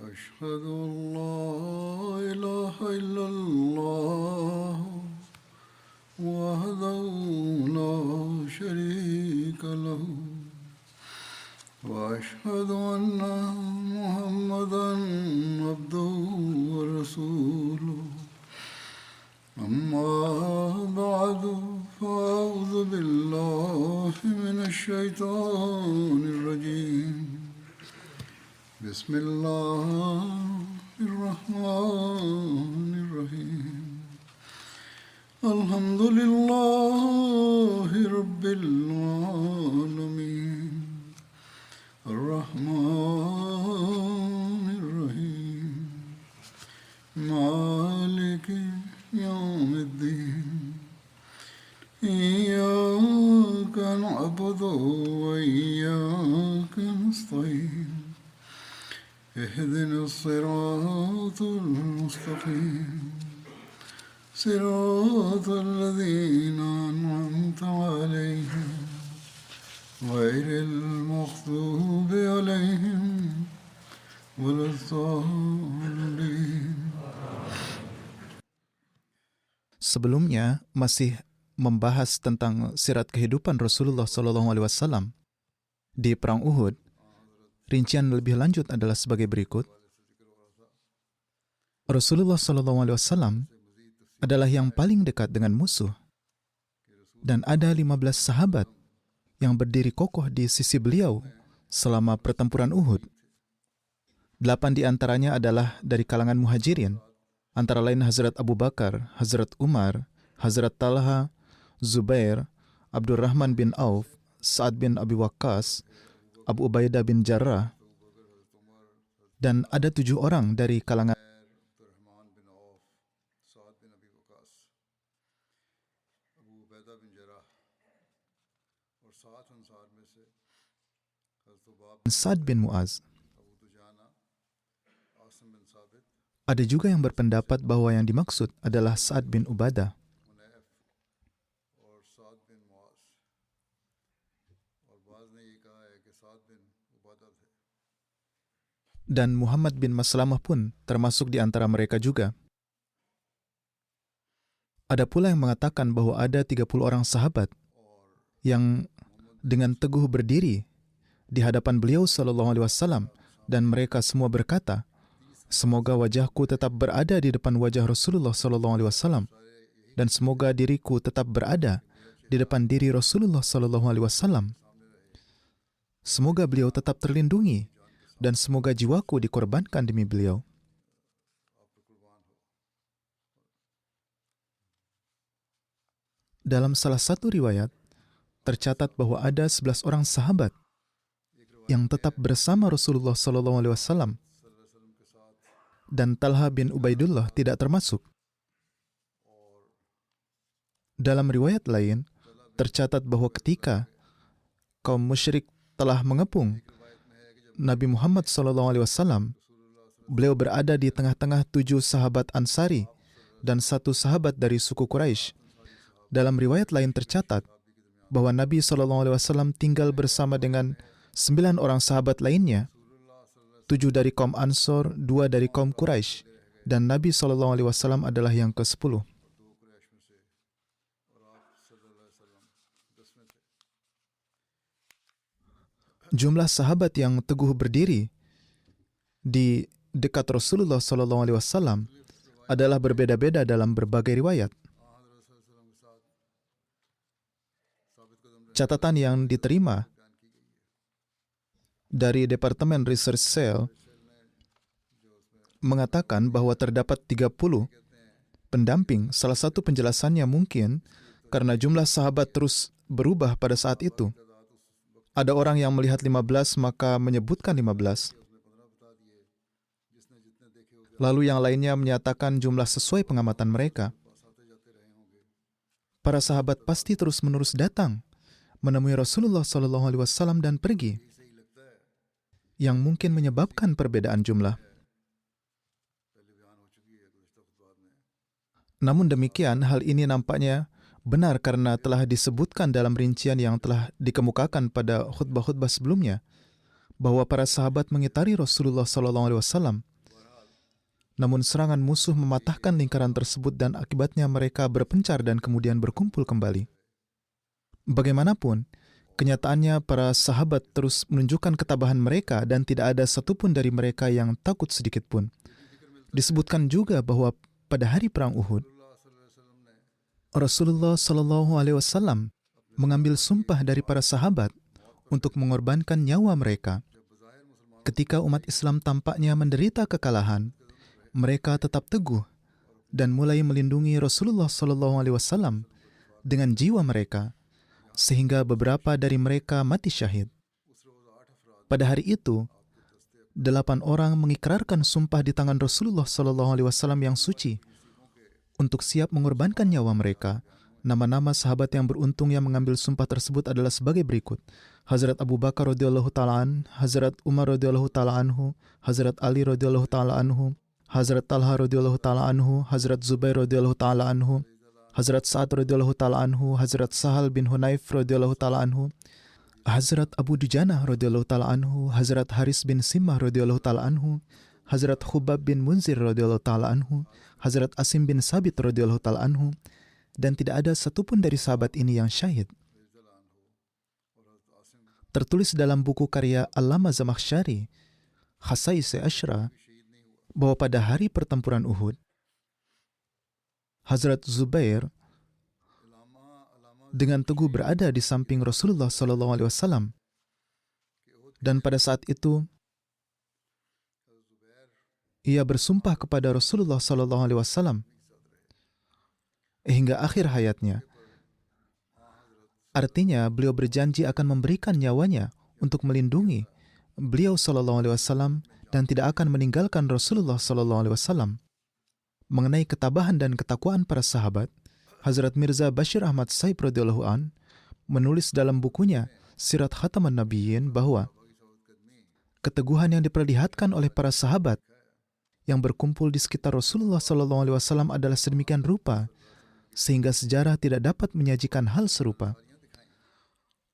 أشهد أن لا إله إلا الله وحده لا شريك له وأشهد أن محمدا عبده ورسوله أما بعد فأعوذ بالله من الشيطان الرجيم بسم الله الرحمن الرحيم الحمد لله رب العالمين الرحمن الرحيم مالك يوم الدين إياك نعبد وإياك نستعين اهدنا الصراط المستقيم صراط الذين أنعمت عليهم غير المغضوب عليهم ولا الضالين. Sebelumnya masih membahas tentang sirat kehidupan Rasulullah SAW di Perang Uhud. Rincian lebih lanjut adalah sebagai berikut. Rasulullah SAW adalah yang paling dekat dengan musuh, dan ada 15 sahabat yang berdiri kokoh di sisi beliau selama pertempuran Uhud. 8 di antaranya adalah dari kalangan muhajirin, antara lain Hazrat Abu Bakar, Hazrat Umar, Hazrat Talha, Zubair, Abdurrahman bin Auf, Sa'ad bin Abi Waqqas, Abu Ubaidah bin Jarrah, dan ada 7 orang dari kalangan Sa'ad bin Mu'az. Ada juga yang berpendapat bahwa yang dimaksud adalah Sa'ad bin Ubadah. Dan Muhammad bin Maslamah pun termasuk di antara mereka juga. Ada pula yang mengatakan bahwa ada 30 orang sahabat yang dengan teguh berdiri di hadapan beliau SAW, dan mereka semua berkata, semoga wajahku tetap berada di depan wajah Rasulullah SAW, dan semoga diriku tetap berada di depan diri Rasulullah SAW. Semoga beliau tetap terlindungi, dan semoga jiwaku dikorbankan demi beliau. Dalam salah satu riwayat, tercatat bahwa ada 11 orang sahabat yang tetap bersama Rasulullah SAW, dan Talha bin Ubaidullah tidak termasuk. Dalam riwayat lain, tercatat bahwa ketika kaum musyrik telah mengepung Nabi Muhammad SAW, beliau berada di tengah-tengah 7 sahabat Ansari dan 1 sahabat dari suku Quraisy. Dalam riwayat lain tercatat bahwa Nabi SAW tinggal bersama dengan 9 orang sahabat lainnya, 7 dari kaum Ansor, 2 dari kaum Quraisy, dan Nabi SAW adalah yang ke-10. Jumlah sahabat yang teguh berdiri di dekat Rasulullah SAW adalah berbeda-beda dalam berbagai riwayat. Catatan yang diterima dari Departemen Research Cell mengatakan bahwa terdapat 30 pendamping. Salah satu penjelasannya mungkin karena jumlah sahabat terus berubah pada saat itu. Ada orang yang melihat 15 maka menyebutkan 15. Lalu yang lainnya menyatakan jumlah sesuai pengamatan mereka. Para sahabat pasti terus-menerus datang menemui Rasulullah SAW dan pergi, yang mungkin menyebabkan perbedaan jumlah. Namun demikian, hal ini nampaknya benar karena telah disebutkan dalam rincian yang telah dikemukakan pada khutbah-khutbah sebelumnya bahwa para sahabat mengitari Rasulullah SAW. Namun serangan musuh mematahkan lingkaran tersebut dan akibatnya mereka berpencar dan kemudian berkumpul kembali. Bagaimanapun, kenyataannya para sahabat terus menunjukkan ketabahan mereka dan tidak ada satupun dari mereka yang takut sedikit pun. Disebutkan juga bahwa pada hari perang Uhud, Rasulullah SAW mengambil sumpah dari para sahabat untuk mengorbankan nyawa mereka. Ketika umat Islam tampaknya menderita kekalahan, mereka tetap teguh dan mulai melindungi Rasulullah SAW dengan jiwa mereka, sehingga beberapa dari mereka mati syahid. Pada hari itu, 8 orang mengikrarkan sumpah di tangan Rasulullah SAW yang suci untuk siap mengorbankan nyawa mereka. Nama-nama sahabat yang beruntung yang mengambil sumpah tersebut adalah sebagai berikut: Hazrat Abu Bakar radhiyallahu ta'ala an, Hazrat Umar radhiyallahu ta'ala anhu, Hazrat Ali radhiyallahu ta'ala anhu, Hazrat Talha radhiyallahu ta'ala anhu, Hazrat Zubair radhiyallahu ta'ala anhu, Hazrat Sa'ad radhiyallahu ta'ala anhu, Hazrat Sahal bin Hunayf radhiyallahu ta'ala anhu, Hazrat Abu Dujanah radhiyallahu ta'ala anhu, Hazrat Haris bin Simmah radhiyallahu ta'ala anhu, Hazrat Khubab bin Munzir radhiyallahu ta'ala anhu, Hazrat Asim bin Sabit radhiyallahu ta'ala anhu, dan tidak ada satupun dari sahabat ini yang syahid. Tertulis dalam buku karya Allama Zamakhsyari, Khasais Asyra, bahwa pada hari pertempuran Uhud, Hazrat Zubair dengan teguh berada di samping Rasulullah SAW, dan pada saat itu ia bersumpah kepada Rasulullah SAW hingga akhir hayatnya. Artinya beliau berjanji akan memberikan nyawanya untuk melindungi beliau SAW dan tidak akan meninggalkan Rasulullah SAW. Mengenai ketabahan dan ketakwaan para sahabat, Hazrat Mirza Bashir Ahmad Saib radhiyallahu an menulis dalam bukunya Sirat Khataman Nabiyyin bahwa keteguhan yang diperlihatkan oleh para sahabat yang berkumpul di sekitar Rasulullah SAW adalah sedemikian rupa sehingga sejarah tidak dapat menyajikan hal serupa.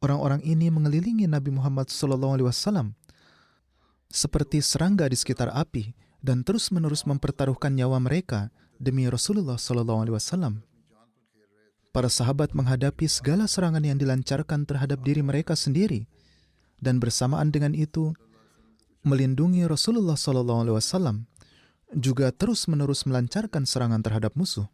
Orang-orang ini mengelilingi Nabi Muhammad SAW seperti serangga di sekitar api dan terus-menerus mempertaruhkan nyawa mereka demi Rasulullah SAW. Para sahabat menghadapi segala serangan yang dilancarkan terhadap diri mereka sendiri dan bersamaan dengan itu melindungi Rasulullah SAW, juga terus-menerus melancarkan serangan terhadap musuh.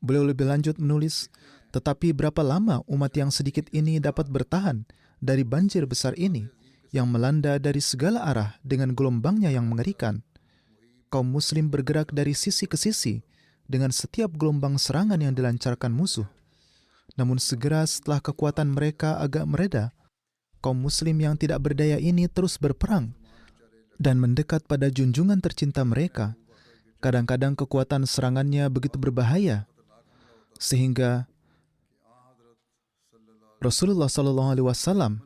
Beliau lebih lanjut menulis, tetapi berapa lama umat yang sedikit ini dapat bertahan dari banjir besar ini yang melanda dari segala arah dengan gelombangnya yang mengerikan. Kaum muslim bergerak dari sisi ke sisi dengan setiap gelombang serangan yang dilancarkan musuh. Namun segera setelah kekuatan mereka agak mereda, kaum muslim yang tidak berdaya ini terus berperang dan mendekat pada junjungan tercinta mereka. Kadang-kadang kekuatan serangannya begitu berbahaya sehingga Rasulullah SAW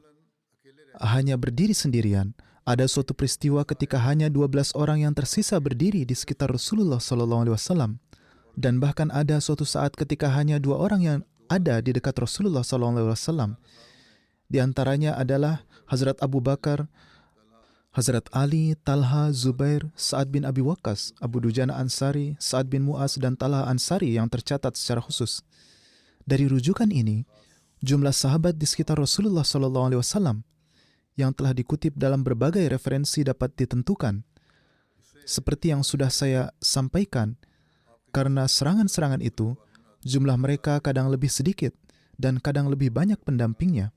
hanya berdiri sendirian. Ada suatu peristiwa ketika hanya 12 orang yang tersisa berdiri di sekitar Rasulullah SAW, dan bahkan ada suatu saat ketika hanya 2 orang yang ada di dekat Rasulullah SAW. Di antaranya adalah Hazrat Abu Bakar, Hazrat Ali, Talha, Zubair, Sa'ad bin Abi Waqqas, Abu Dujana Ansari, Sa'ad bin Mu'az, dan Talha Ansari yang tercatat secara khusus. Dari rujukan ini, jumlah sahabat di sekitar Rasulullah SAW yang telah dikutip dalam berbagai referensi dapat ditentukan. Seperti yang sudah saya sampaikan, karena serangan-serangan itu, jumlah mereka kadang lebih sedikit dan kadang lebih banyak pendampingnya.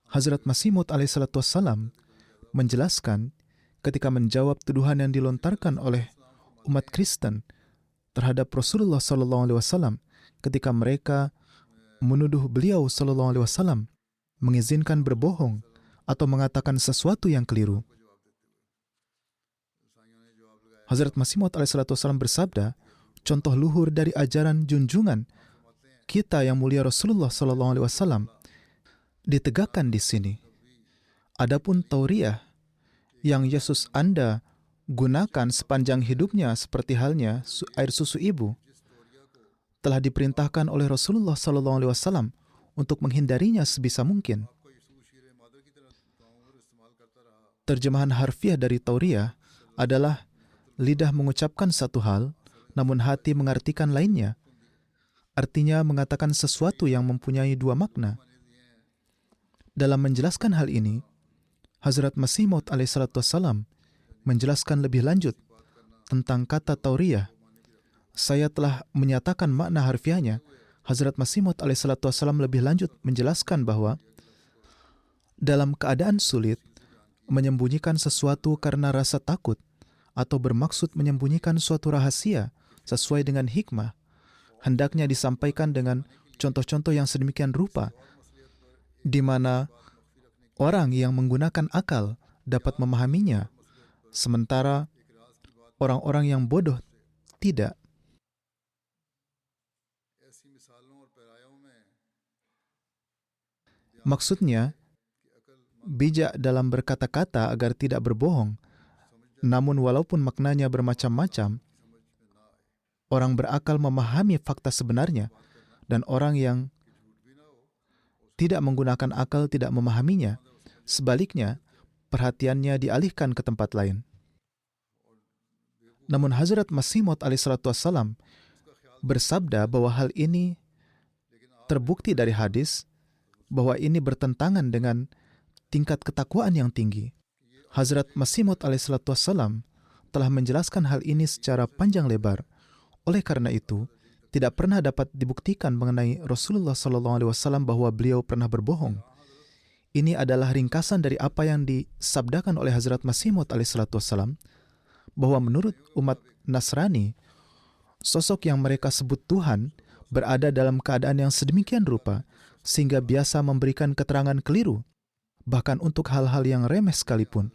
Hazrat Masih Maud alaihissalatu wassalam menjelaskan ketika menjawab tuduhan yang dilontarkan oleh umat Kristen terhadap Rasulullah SAW ketika mereka menuduh beliau SAW mengizinkan berbohong atau mengatakan sesuatu yang keliru. Hazrat Masih Maud alaihissalatu wassalam bersabda, contoh luhur dari ajaran junjungan kita yang mulia Rasulullah SAW ditegakkan di sini. Adapun tauriah yang Yesus Anda gunakan sepanjang hidupnya seperti halnya air susu ibu, telah diperintahkan oleh Rasulullah SAW untuk menghindarinya sebisa mungkin. Terjemahan harfiah dari Tauriyah adalah lidah mengucapkan satu hal, namun hati mengartikan lainnya. Artinya mengatakan sesuatu yang mempunyai dua makna. Dalam menjelaskan hal ini, Hazrat Masih Maud alaihissalatu wassalam menjelaskan lebih lanjut tentang kata Tauriyah. Saya telah menyatakan makna harfiahnya. Hazrat Masih Maud alaihissalatu wassalam lebih lanjut menjelaskan bahwa dalam keadaan sulit, menyembunyikan sesuatu karena rasa takut atau bermaksud menyembunyikan suatu rahasia sesuai dengan hikmah, hendaknya disampaikan dengan contoh-contoh yang sedemikian rupa, di mana orang yang menggunakan akal dapat memahaminya, sementara orang-orang yang bodoh tidak. Maksudnya, bijak dalam berkata-kata agar tidak berbohong, namun walaupun maknanya bermacam-macam, orang berakal memahami fakta sebenarnya, dan orang yang tidak menggunakan akal tidak memahaminya. Sebaliknya, perhatiannya dialihkan ke tempat lain. Namun Hazrat Masih Maud alaihissalatu wassalam bersabda bahwa hal ini terbukti dari hadis, bahwa ini bertentangan dengan tingkat ketakwaan yang tinggi. Hazrat Masih Maud alaihissalatu wassalam telah menjelaskan hal ini secara panjang lebar. Oleh karena itu, tidak pernah dapat dibuktikan mengenai Rasulullah SAW bahwa beliau pernah berbohong. Ini adalah ringkasan dari apa yang disabdakan oleh Hazrat Masih Maud alaihissalatu wassalam, bahwa menurut umat Nasrani, sosok yang mereka sebut Tuhan berada dalam keadaan yang sedemikian rupa sehingga biasa memberikan keterangan keliru, bahkan untuk hal-hal yang remeh sekalipun.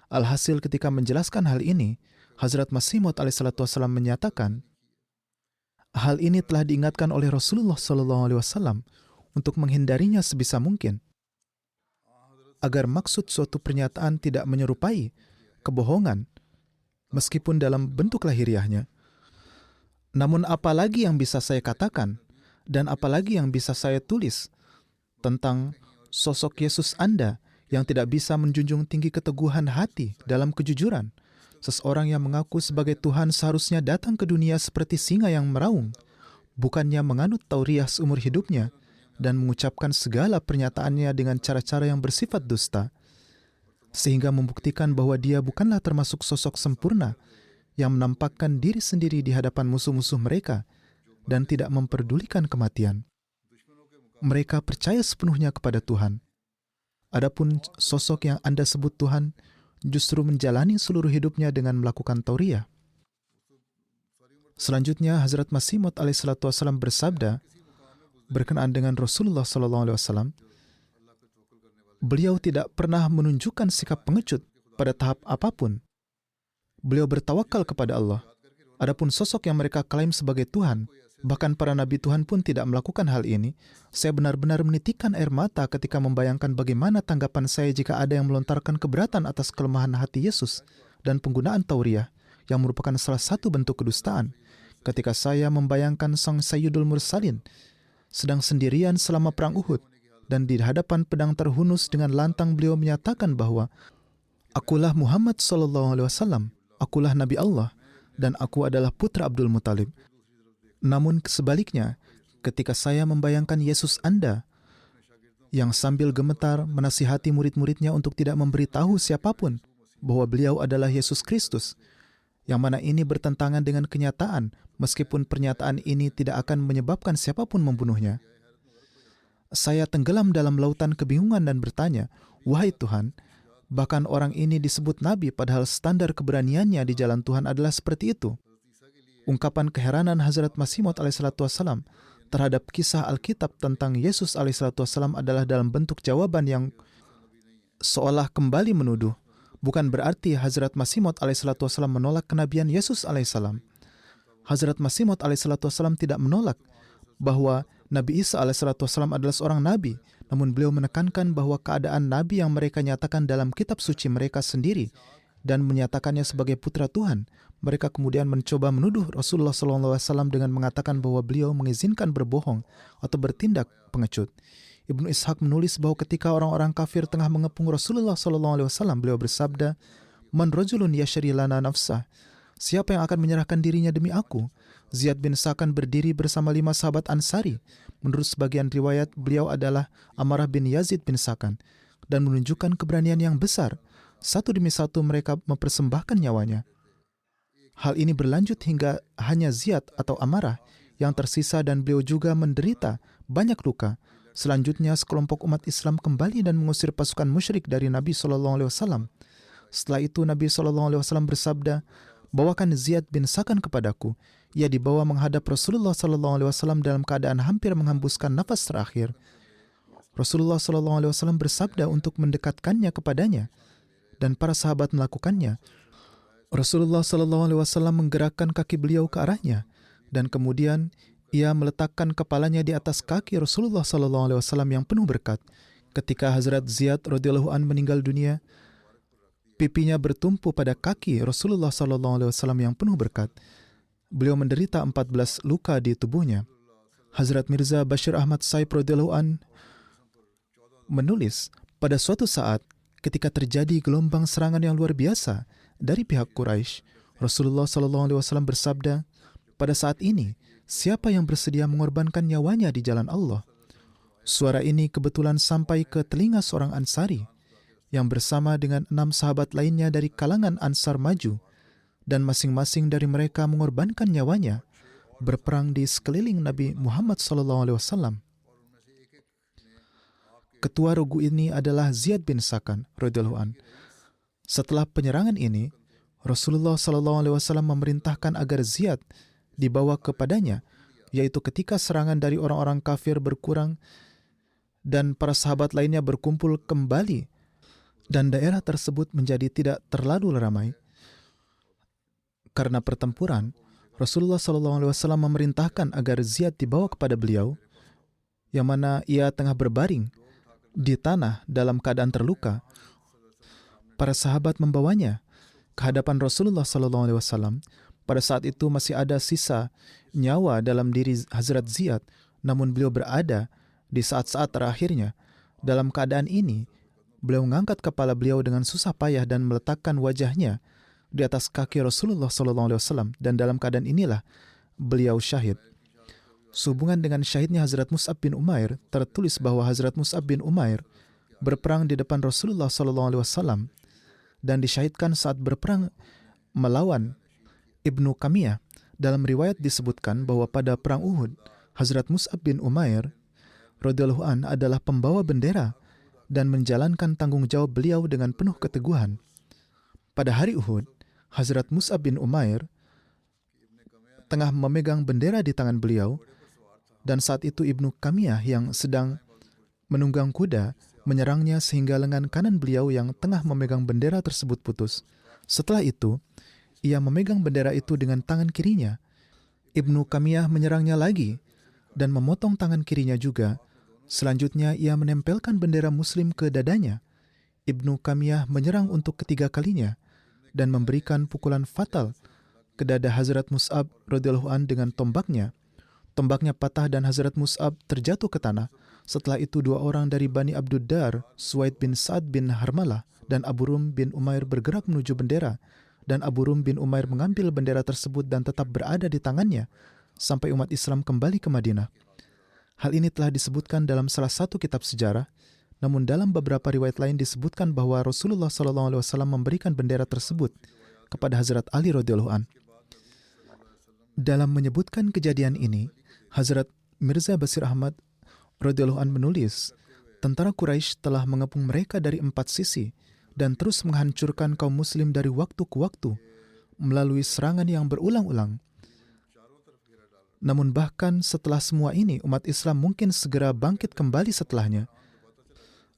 Alhasil ketika menjelaskan hal ini, Hazrat Masih Maud alaihissalatu wassalam menyatakan, hal ini telah diingatkan oleh Rasulullah SAW untuk menghindarinya sebisa mungkin, agar maksud suatu pernyataan tidak menyerupai kebohongan, meskipun dalam bentuk lahiriahnya. Namun apalagi yang bisa saya katakan, dan apalagi yang bisa saya tulis tentang sosok Yesus Anda yang tidak bisa menjunjung tinggi keteguhan hati dalam kejujuran. Seseorang yang mengaku sebagai Tuhan seharusnya datang ke dunia seperti singa yang meraung, bukannya menganut tauriyah seumur hidupnya dan mengucapkan segala pernyataannya dengan cara-cara yang bersifat dusta, sehingga membuktikan bahwa dia bukanlah termasuk sosok sempurna yang menampakkan diri sendiri di hadapan musuh-musuh mereka dan tidak memperdulikan kematian. Mereka percaya sepenuhnya kepada Tuhan. Adapun sosok yang Anda sebut Tuhan justru menjalani seluruh hidupnya dengan melakukan tauriyah. Selanjutnya, Hazrat Masih Maud alaihissalatu wassalam bersabda berkenaan dengan Rasulullah SAW, beliau tidak pernah menunjukkan sikap pengecut pada tahap apapun. Beliau bertawakal kepada Allah. Adapun sosok yang mereka klaim sebagai Tuhan, bahkan para nabi Tuhan pun tidak melakukan hal ini. Saya benar-benar menitikkan air mata ketika membayangkan bagaimana tanggapan saya jika ada yang melontarkan keberatan atas kelemahan hati Yesus dan penggunaan tauriyah, yang merupakan salah satu bentuk kedustaan. Ketika saya membayangkan Sang Sayyidul Mursalin sedang sendirian selama perang Uhud, dan di hadapan pedang terhunus dengan lantang beliau menyatakan bahwa akulah Muhammad SAW, akulah Nabi Allah, dan aku adalah putra Abdul Muttalib. Namun sebaliknya, ketika saya membayangkan Yesus Anda yang sambil gemetar menasihati murid-muridnya untuk tidak memberitahu siapapun bahwa beliau adalah Yesus Kristus, yang mana ini bertentangan dengan kenyataan, meskipun pernyataan ini tidak akan menyebabkan siapapun membunuhnya. Saya tenggelam dalam lautan kebingungan dan bertanya, wahai Tuhan, bahkan orang ini disebut Nabi padahal standar keberaniannya di jalan Tuhan adalah seperti itu. Ungkapan keheranan Hazrat Masih Maud alaihissalatu wassalam terhadap kisah Alkitab tentang Yesus alaihissalatu wassalam adalah dalam bentuk jawaban yang seolah kembali menuduh. Bukan berarti Hazrat Masih Maud alaihissalatu wassalam menolak kenabian Yesus alaihissalam. Hazrat Masih Maud alaihissalatu wassalam tidak menolak bahwa Nabi Isa alaihissalatu wassalam adalah seorang nabi, namun beliau menekankan bahwa keadaan nabi yang mereka nyatakan dalam kitab suci mereka sendiri dan menyatakannya sebagai putra Tuhan, mereka kemudian mencoba menuduh Rasulullah SAW dengan mengatakan bahwa beliau mengizinkan berbohong atau bertindak pengecut. Ibnu Ishaq menulis bahwa ketika orang-orang kafir tengah mengepung Rasulullah SAW, beliau bersabda, "Man rajulun yashri lana nafsah?" Siapa yang akan menyerahkan dirinya demi aku? Ziyad bin Sakan berdiri bersama 5 sahabat Ansari. Menurut sebagian riwayat, beliau adalah Amarah bin Yazid bin Sakan dan menunjukkan keberanian yang besar. Satu demi satu mereka mempersembahkan nyawanya. Hal ini berlanjut hingga hanya Ziyad atau Amarah yang tersisa dan beliau juga menderita banyak luka. Selanjutnya, sekelompok umat Islam kembali dan mengusir pasukan musyrik dari Nabi SAW. Setelah itu, Nabi SAW bersabda, "Bawakan Ziyad bin Sakan kepadaku." Ia dibawa menghadap Rasulullah SAW dalam keadaan hampir menghembuskan nafas terakhir. Rasulullah SAW bersabda untuk mendekatkannya kepadanya, dan para sahabat melakukannya. Rasulullah SAW menggerakkan kaki beliau ke arahnya, dan kemudian ia meletakkan kepalanya di atas kaki Rasulullah SAW yang penuh berkat. Ketika Hazrat Ziyad radhiyallahu an meninggal dunia, pipinya bertumpu pada kaki Rasulullah SAW yang penuh berkat. Beliau menderita 14 luka di tubuhnya. Hazrat Mirza Bashir Ahmad Saib radhiyallahu an menulis, pada suatu saat ketika terjadi gelombang serangan yang luar biasa dari pihak Quraisy, Rasulullah SAW bersabda, "Pada saat ini, siapa yang bersedia mengorbankan nyawanya di jalan Allah?" Suara ini kebetulan sampai ke telinga seorang Ansari yang bersama dengan 6 sahabat lainnya dari kalangan Ansar maju, dan masing-masing dari mereka mengorbankan nyawanya berperang di sekeliling Nabi Muhammad SAW. Ketua regu ini adalah Ziyad bin Sakan radhiyallahu an. Setelah penyerangan ini, Rasulullah SAW memerintahkan agar Ziyad dibawa kepadanya, yaitu ketika serangan dari orang-orang kafir berkurang dan para sahabat lainnya berkumpul kembali dan daerah tersebut menjadi tidak terlalu ramai karena pertempuran, Rasulullah SAW memerintahkan agar Ziyad dibawa kepada beliau, yang mana ia tengah berbaring di tanah dalam keadaan terluka. Para sahabat membawanya ke hadapan Rasulullah SAW. Pada saat itu masih ada sisa nyawa dalam diri Hazrat Ziyad, namun beliau berada di saat-saat terakhirnya. Dalam keadaan ini, beliau mengangkat kepala beliau dengan susah payah dan meletakkan wajahnya di atas kaki Rasulullah SAW, dan dalam keadaan inilah beliau syahid. Sehubungan dengan syahidnya Hazrat Mus'ab bin Umair, tertulis bahwa Hazrat Mus'ab bin Umair berperang di depan Rasulullah SAW dan disyahidkan saat berperang melawan Ibnu Kamiyah. Dalam riwayat disebutkan bahwa pada perang Uhud, Hazrat Mus'ab bin Umair radhiyallahu an adalah pembawa bendera dan menjalankan tanggung jawab beliau dengan penuh keteguhan. Pada hari Uhud, Hazrat Mus'ab bin Umair tengah memegang bendera di tangan beliau, dan saat itu Ibnu Kamiyah yang sedang menunggang kuda menyerangnya sehingga lengan kanan beliau yang tengah memegang bendera tersebut putus. Setelah itu, ia memegang bendera itu dengan tangan kirinya. Ibnu Kamiyah menyerangnya lagi dan memotong tangan kirinya juga. Selanjutnya, ia menempelkan bendera Muslim ke dadanya. Ibnu Kamiyah menyerang untuk ketiga kalinya dan memberikan pukulan fatal ke dada Hazrat Mus'ab radhiyallahu an dengan tombaknya. Tombaknya patah dan Hazrat Mus'ab terjatuh ke tanah. Setelah itu 2 orang dari Bani Abduddar, Suwaid bin Sa'ad bin Harmalah dan Abu Rum bin Umair bergerak menuju bendera, dan Abu Rum bin Umair mengambil bendera tersebut dan tetap berada di tangannya sampai umat Islam kembali ke Madinah. Hal ini telah disebutkan dalam salah satu kitab sejarah, namun dalam beberapa riwayat lain disebutkan bahwa Rasulullah SAW memberikan bendera tersebut kepada Hazrat Ali radhiyallahu an. Dalam menyebutkan kejadian ini, Hazrat Mirza Bashir Ahmad radhiyallahu an menulis, tentara Quraisy telah mengepung mereka dari 4 sisi dan terus menghancurkan kaum muslim dari waktu ke waktu melalui serangan yang berulang-ulang. Namun bahkan setelah semua ini, umat Islam mungkin segera bangkit kembali setelahnya.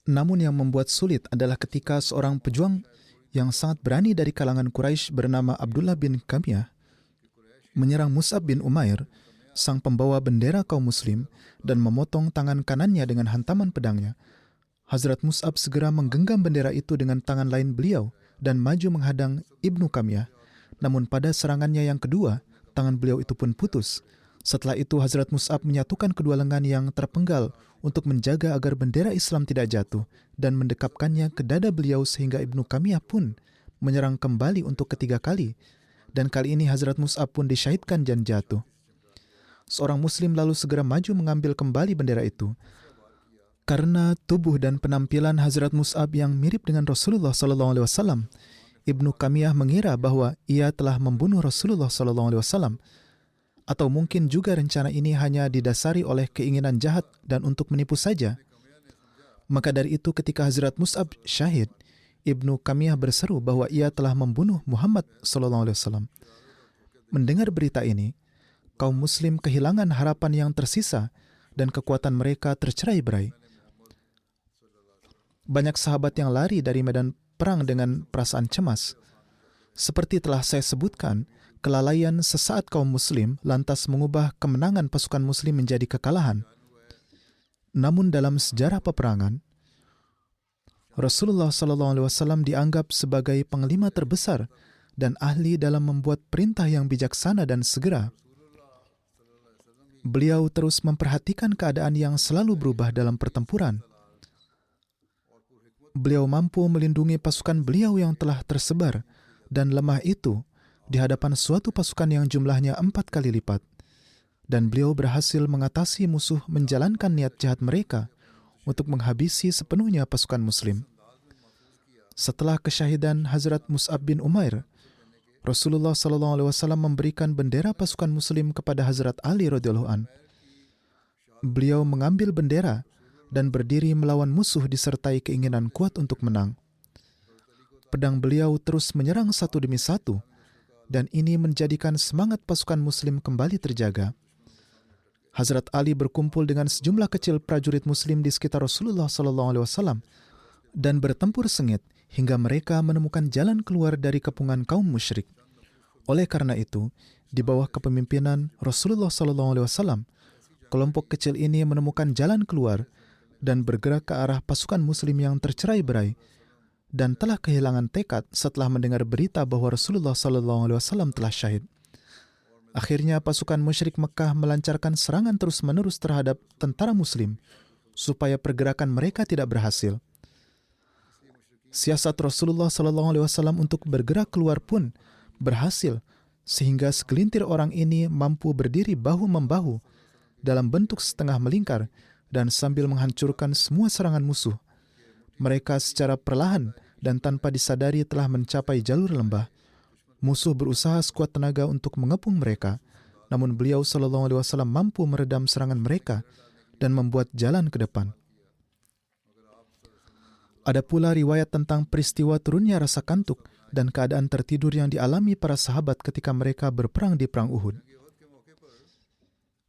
Namun yang membuat sulit adalah ketika seorang pejuang yang sangat berani dari kalangan Quraisy bernama Abdullah bin Kamiyah menyerang Mus'ab bin Umair, sang pembawa bendera kaum muslim, dan memotong tangan kanannya dengan hantaman pedangnya. Hazrat Mus'ab segera menggenggam bendera itu dengan tangan lain beliau dan maju menghadang Ibnu Kamiyah. Namun pada serangannya yang kedua, tangan beliau itu pun putus. Setelah itu Hazrat Mus'ab menyatukan kedua lengan yang terpenggal untuk menjaga agar bendera Islam tidak jatuh dan mendekapkannya ke dada beliau sehingga Ibnu Kamiyah pun menyerang kembali untuk ketiga kali, dan kali ini Hazrat Mus'ab pun disyahidkan dan jatuh. Seorang muslim lalu segera maju mengambil kembali bendera itu. Karena tubuh dan penampilan Hazrat Mus'ab yang mirip dengan Rasulullah SAW, Ibnu Kamiyah mengira bahwa ia telah membunuh Rasulullah SAW, atau mungkin juga rencana ini hanya didasari oleh keinginan jahat dan untuk menipu saja. Maka dari itu ketika Hazrat Mus'ab syahid, Ibnu Kamiyah berseru bahwa ia telah membunuh Muhammad SAW. Mendengar berita ini, kaum muslim kehilangan harapan yang tersisa dan kekuatan mereka tercerai-berai. Banyak sahabat yang lari dari medan perang dengan perasaan cemas. Seperti telah saya sebutkan, kelalaian sesaat kaum muslim lantas mengubah kemenangan pasukan muslim menjadi kekalahan. Namun dalam sejarah peperangan, Rasulullah SAW dianggap sebagai panglima terbesar dan ahli dalam membuat perintah yang bijaksana dan segera. Beliau terus memperhatikan keadaan yang selalu berubah dalam pertempuran. Beliau mampu melindungi pasukan beliau yang telah tersebar dan lemah itu di hadapan suatu pasukan yang jumlahnya 4 kali lipat. Dan beliau berhasil mengatasi musuh menjalankan niat jahat mereka untuk menghabisi sepenuhnya pasukan muslim. Setelah kesyahidan Hazrat Mus'ab bin Umair, Rasulullah SAW memberikan bendera pasukan muslim kepada Hazrat Ali radhiyallahu an. Beliau mengambil bendera dan berdiri melawan musuh disertai keinginan kuat untuk menang. Pedang beliau terus menyerang satu demi satu, dan ini menjadikan semangat pasukan muslim kembali terjaga. Hazrat Ali berkumpul dengan sejumlah kecil prajurit muslim di sekitar Rasulullah SAW dan bertempur sengit hingga mereka menemukan jalan keluar dari kepungan kaum musyrik. Oleh karena itu, di bawah kepemimpinan Rasulullah SAW, kelompok kecil ini menemukan jalan keluar dan bergerak ke arah pasukan muslim yang tercerai-berai dan telah kehilangan tekad setelah mendengar berita bahwa Rasulullah SAW telah syahid. Akhirnya pasukan musyrik Mekah melancarkan serangan terus-menerus terhadap tentara muslim supaya pergerakan mereka tidak berhasil. Siasat Rasulullah SAW untuk bergerak keluar pun berhasil sehingga segelintir orang ini mampu berdiri bahu-membahu dalam bentuk setengah melingkar dan sambil menghancurkan semua serangan musuh. Mereka secara perlahan dan tanpa disadari telah mencapai jalur lembah. Musuh berusaha sekuat tenaga untuk mengepung mereka, namun beliau SAW mampu meredam serangan mereka dan membuat jalan ke depan. Ada pula riwayat tentang peristiwa turunnya rasa kantuk dan keadaan tertidur yang dialami para sahabat ketika mereka berperang di Perang Uhud.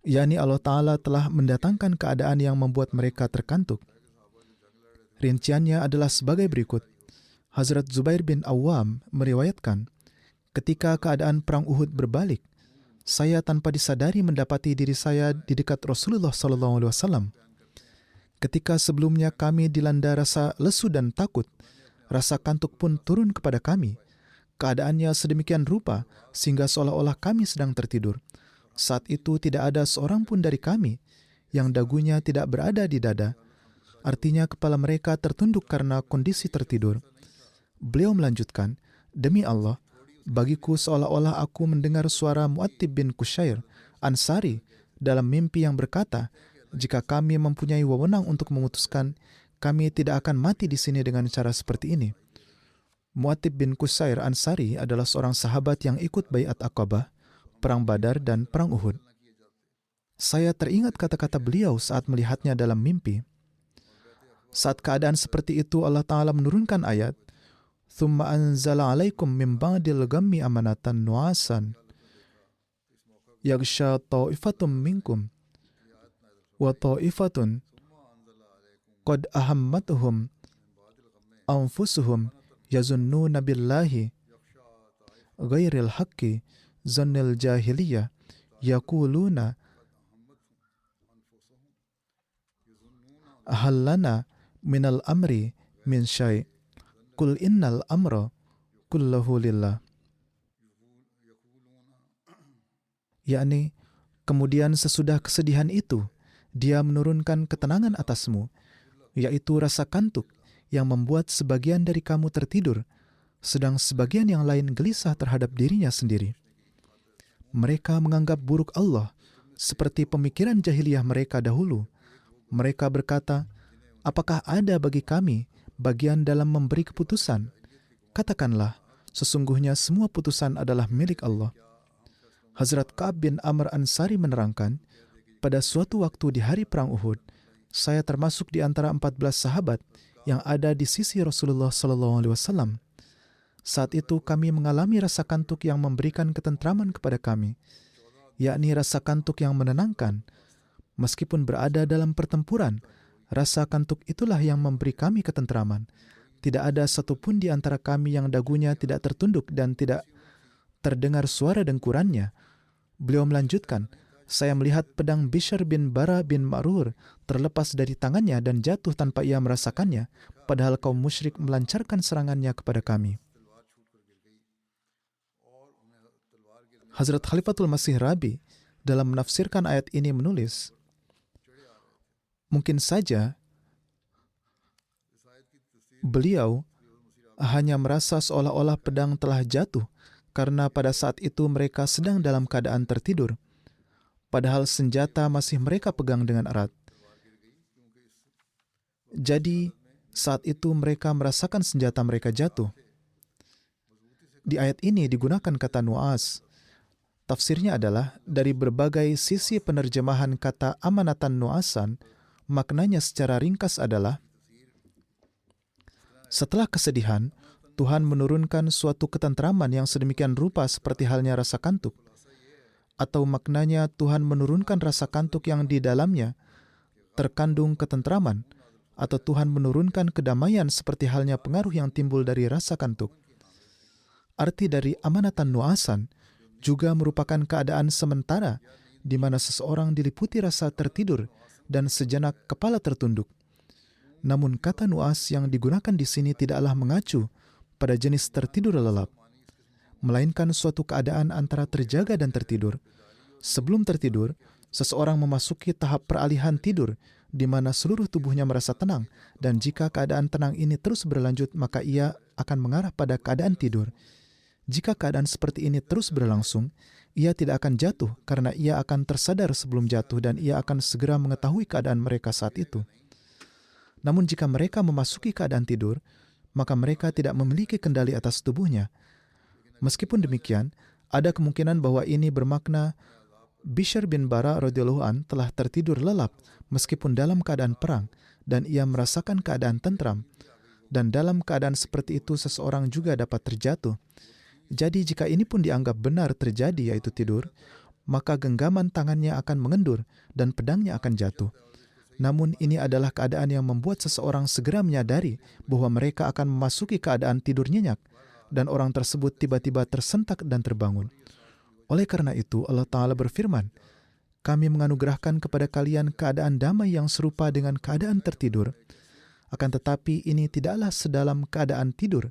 yakni Allah Ta'ala telah mendatangkan keadaan yang membuat mereka terkantuk. Rinciannya adalah sebagai berikut. Hazrat Zubair bin Awam meriwayatkan, ketika keadaan Perang Uhud berbalik, saya tanpa disadari mendapati diri saya di dekat Rasulullah SAW. Ketika sebelumnya kami dilanda rasa lesu dan takut, rasa kantuk pun turun kepada kami. Keadaannya sedemikian rupa sehingga seolah-olah kami sedang tertidur. Saat itu tidak ada seorang pun dari kami yang dagunya tidak berada di dada. Artinya kepala mereka tertunduk karena kondisi tertidur. Beliau melanjutkan, demi Allah, bagiku seolah-olah aku mendengar suara Mu'attib bin Qushair Ansari dalam mimpi yang berkata, jika kami mempunyai wewenang untuk memutuskan, kami tidak akan mati di sini dengan cara seperti ini. Mu'attib bin Qushair Ansari adalah seorang sahabat yang ikut Baiat Aqabah, Perang Badar dan Perang Uhud. Saya teringat kata-kata beliau saat melihatnya dalam mimpi. Saat keadaan seperti itu, Allah Ta'ala menurunkan ayat, ثُمَّ أَنزَلَ عَلَيْكُمْ مِنْ بَعْدِ الْغَمِّ أَمَنَةً نُعَاسًا يَغْشَى طَائِفَةٌ مِنْكُمْ وَطَائِفَةٌ قَدْ أَهَمَّتْهُمْ أَنْفُسُهُمْ يَظُنُّونَ بِاللَّهِ غَيْرِ الْحَقِّ ظَنَّ الْجَاهِلِيَّةِ يَقُولُونَ هَلْ لَنَا مِنَ الْأَمْرِ مِنْ شَيْءٍ Kul innal amra kullahu lillah. Yakni Kemudian sesudah kesedihan itu, Dia menurunkan ketenangan atasmu, yaitu rasa kantuk yang membuat sebagian dari kamu tertidur, sedang sebagian yang lain gelisah terhadap dirinya sendiri. Mereka menganggap buruk Allah seperti pemikiran jahiliyah mereka dahulu. Mereka berkata, apakah ada bagi kami bagian dalam memberi keputusan? Katakanlah, sesungguhnya semua putusan adalah milik Allah. Hazrat Ka'ab bin Amr Ansari menerangkan, pada suatu waktu di hari Perang Uhud, saya termasuk di antara 14 sahabat yang ada di sisi Rasulullah SAW. Saat itu kami mengalami rasa kantuk yang memberikan ketentraman kepada kami, yakni rasa kantuk yang menenangkan. Meskipun berada dalam pertempuran, rasa kantuk itulah yang memberi kami ketentraman. Tidak ada satupun di antara kami yang dagunya tidak tertunduk dan tidak terdengar suara dengkurannya. Beliau melanjutkan, saya melihat pedang Bishr bin Bara bin Ma'rur terlepas dari tangannya dan jatuh tanpa ia merasakannya, padahal kaum musyrik melancarkan serangannya kepada kami. Hazrat Khalifatul Masih Rabi dalam menafsirkan ayat ini menulis, mungkin saja beliau hanya merasa seolah-olah pedang telah jatuh karena pada saat itu mereka sedang dalam keadaan tertidur, padahal senjata masih mereka pegang dengan erat. Jadi, saat itu mereka merasakan senjata mereka jatuh. Di ayat ini digunakan kata nu'as. Tafsirnya adalah, dari berbagai sisi penerjemahan kata amanatan nu'asan, maknanya secara ringkas adalah, setelah kesedihan, Tuhan menurunkan suatu ketentraman yang sedemikian rupa seperti halnya rasa kantuk. Atau maknanya Tuhan menurunkan rasa kantuk yang di dalamnya terkandung ketentraman, atau Tuhan menurunkan kedamaian seperti halnya pengaruh yang timbul dari rasa kantuk. Arti dari amanatan nu'asan juga merupakan keadaan sementara di mana seseorang diliputi rasa tertidur dan sejenak kepala tertunduk. Namun kata nu'as yang digunakan di sini tidaklah mengacu pada jenis tertidur lelap, melainkan suatu keadaan antara terjaga dan tertidur. Sebelum tertidur, seseorang memasuki tahap peralihan tidur di mana seluruh tubuhnya merasa tenang, dan jika keadaan tenang ini terus berlanjut, maka ia akan mengarah pada keadaan tidur. Jika keadaan seperti ini terus berlangsung, ia tidak akan jatuh karena ia akan tersadar sebelum jatuh dan ia akan segera mengetahui keadaan mereka saat itu. Namun jika mereka memasuki keadaan tidur, maka mereka tidak memiliki kendali atas tubuhnya. Meskipun demikian, ada kemungkinan bahwa ini bermakna Bishr bin Bara radhiyallahu an telah tertidur lelap meskipun dalam keadaan perang dan ia merasakan keadaan tentram. Dan dalam keadaan seperti itu seseorang juga dapat terjatuh. Jadi jika ini pun dianggap benar terjadi, yaitu tidur, maka genggaman tangannya akan mengendur dan pedangnya akan jatuh. Namun ini adalah keadaan yang membuat seseorang segera menyadari bahwa mereka akan memasuki keadaan tidur nyenyak dan orang tersebut tiba-tiba tersentak dan terbangun. Oleh karena itu Allah Ta'ala berfirman, kami menganugerahkan kepada kalian keadaan damai yang serupa dengan keadaan tertidur. Akan tetapi ini tidaklah sedalam keadaan tidur,